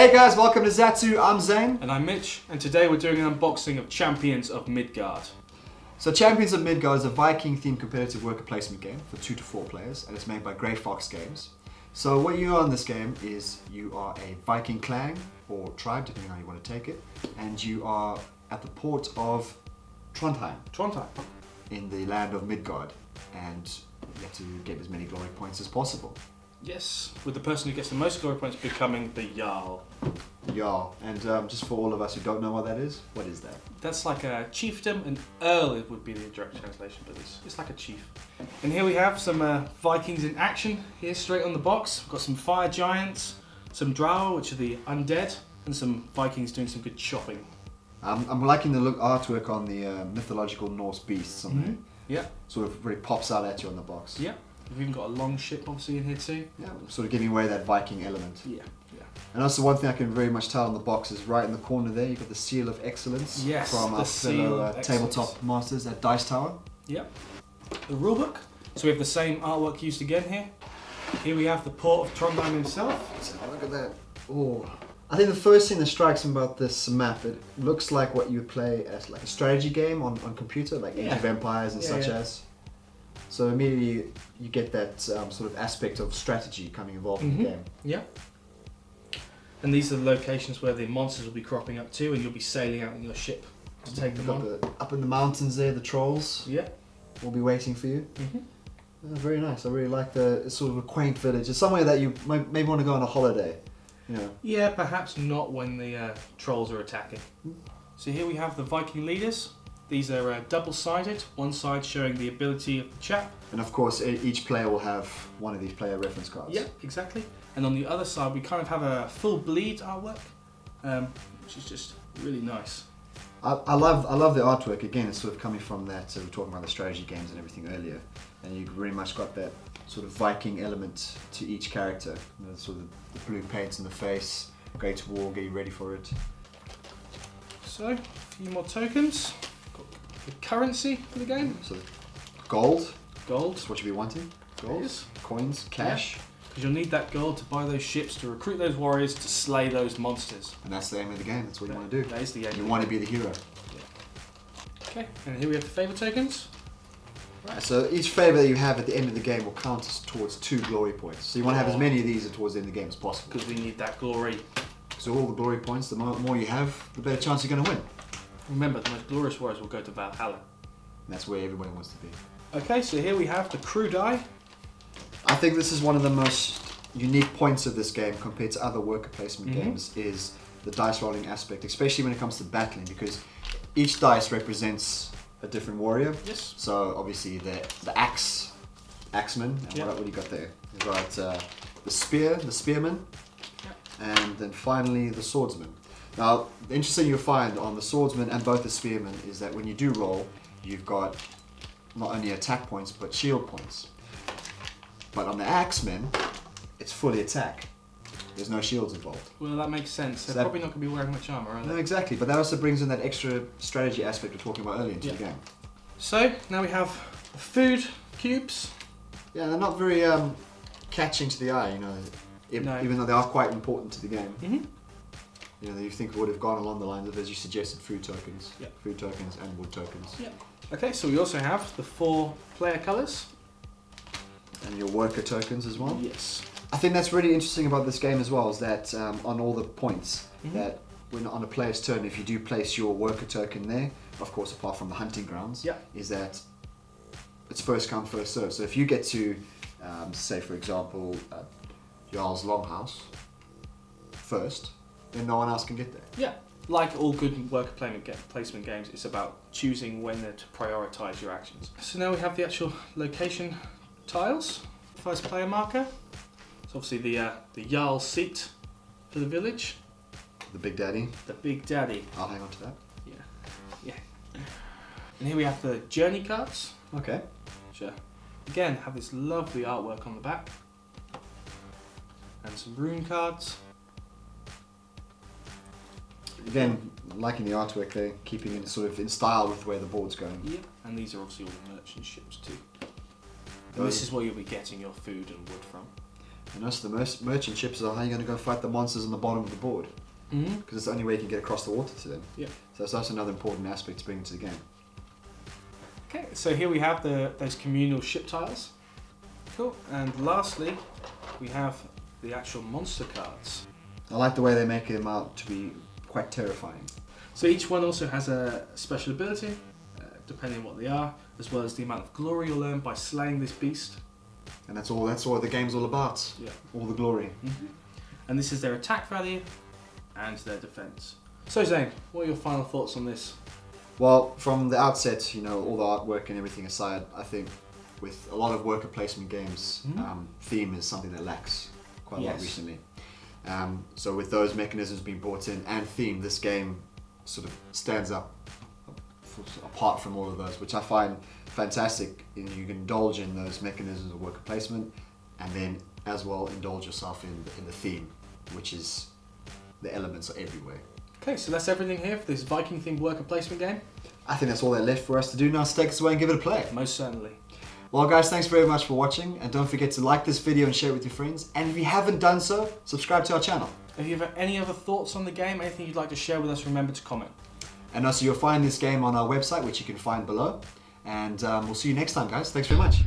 Hey guys, welcome to Zatu. I'm Zane. And I'm Mitch, and today we're doing an unboxing of Champions of Midgard. So Champions of Midgard is a Viking themed competitive worker placement game for 2 to 4 players, and it's made by Grey Fox Games. So what you are in this game is you are a Viking clan or tribe, depending on how you want to take it, and you are at the port of Trondheim in the land of Midgard, and you have to get as many glory points as possible. Yes, with the person who gets the most glory points becoming the Jarl. Jarl, and just for all of us who don't know what that is, what is that? That's like a chiefdom, and Earl would be the direct translation, but it's like a chief. And here we have some Vikings in action, here straight on the box. We've got some fire giants, some draugr, which are the undead, and some Vikings doing some good chopping. I'm liking the artwork on the mythological Norse beasts on there. Yeah. Sort of really pops out at you on the box. Yeah. We've even got a long ship obviously in here too. Yeah, sort of giving away that Viking element. Yeah. And also one thing I can very much tell on the box is right in the corner there, you've got the Seal of Excellence from our fellow tabletop masters at Dice Tower. Yeah. The Rulebook. So we have the same artwork used again here. Here we have the port of Trondheim himself. So look at that. Oh, I think the first thing that strikes me about this map, it looks like what you play as like a strategy game on computer, like Age of Empires and such as. So immediately you get that sort of aspect of strategy involved in the game. Yeah. And these are the locations where the monsters will be cropping up to, and you'll be sailing out in your ship to take them on. Up in the mountains there, the trolls. Yeah. Will be waiting for you. Very nice. I really like it's sort of a quaint village. It's somewhere that you maybe want to go on a holiday. You know. Yeah, perhaps not when the trolls are attacking. So here we have the Viking leaders. These are double-sided, one side showing the ability of the chap. And of course, each player will have one of these player reference cards. Yeah, exactly. And on the other side, we kind of have a full bleed artwork, which is just really nice. I love the artwork. Again, it's sort of coming from that, we were talking about the strategy games and everything earlier. And you've very much got that sort of Viking element to each character. You know, sort of the blue paint in the face, go to war, get you ready for it. So, a few more tokens. The currency for the game. So gold. Gold. That's what you'll be wanting. Gold. Coins. Cash. Because you'll need that gold to buy those ships, to recruit those warriors, to slay those monsters. And that's the aim of the game. That's what you want to do. That is the aim. You want to be the hero. Yeah. Okay, and here we have the favour tokens. Right, so each favour that you have at the end of the game will count towards 2 glory points. So you want to have as many of these towards the end of the game as possible. Because we need that glory. So all the glory points, the more you have, the better chance you're going to win. Remember, the most glorious warriors will go to Valhalla. And that's where everybody wants to be. Okay, so here we have the crew die. I think this is one of the most unique points of this game compared to other worker placement games is the dice rolling aspect, especially when it comes to battling, because each dice represents a different warrior. Yes. So obviously the axeman, and what do you got there? You've got the spearman, and then finally the swordsman. Now, the interesting you'll find on the swordsman and both the spearmen is that when you do roll, you've got not only attack points, but shield points. But on the axemen, it's fully attack. There's no shields involved. Well, that makes sense. They're probably not going to be wearing much armour, are they? No, exactly. But that also brings in that extra strategy aspect we're talking about earlier into the game. So, now we have the food cubes. Yeah, they're not very catching to the eye, you know, even though they are quite important to the game. You know, you think it would have gone along the lines of, as you suggested, food tokens. Yeah. Food tokens and wood tokens. Yeah. Okay, so we also have the 4 player colours. And your worker tokens as well. Yes. I think that's really interesting about this game as well, is that on all the points, that when on a player's turn, if you do place your worker token there, of course apart from the hunting grounds, is that it's first come, first serve. So if you get to, say for example, Jarl's Longhouse first, then no one else can get there. Yeah, like all good worker placement games, it's about choosing when to prioritise your actions. So now we have the actual location tiles. First player marker. It's obviously the Jarl seat for the village. The Big Daddy. The Big Daddy. I'll hang on to that. Yeah. And here we have the journey cards. Okay. Which again have this lovely artwork on the back. And some rune cards. Again, liking the artwork there, keeping it sort of in style with where the board's going. Yeah, and these are obviously all the merchant ships too. And this is where you'll be getting your food and wood from. And also the merchant ships are how you're going to go fight the monsters on the bottom of the board. Because it's the only way you can get across the water to them. Yeah. So that's also another important aspect to bring into the game. Okay, so here we have those communal ship tiles. Cool. And lastly, we have the actual monster cards. I like the way they make them out to be quite terrifying. So each one also has a special ability, depending on what they are, as well as the amount of glory you'll earn by slaying this beast. And that's all the game's all about. Yeah. All the glory. And this is their attack value and their defense. So Zane, what are your final thoughts on this? Well, from the outset, you know, all the artwork and everything aside, I think with a lot of worker placement games, theme is something that lacks quite a lot recently. So with those mechanisms being brought in and theme, this game sort of stands up apart from all of those, which I find fantastic. You can indulge in those mechanisms of worker placement and then as well indulge yourself in the theme, which is the elements are everywhere. Okay, so that's everything here for this Viking themed worker placement game. I think that's all that's left for us to do now. So take us away and give it a play. Most certainly. Well guys, thanks very much for watching, and don't forget to like this video and share it with your friends, and if you haven't done so, subscribe to our channel. If you have any other thoughts on the game, anything you'd like to share with us, remember to comment. And also you'll find this game on our website, which you can find below, and we'll see you next time guys. Thanks very much.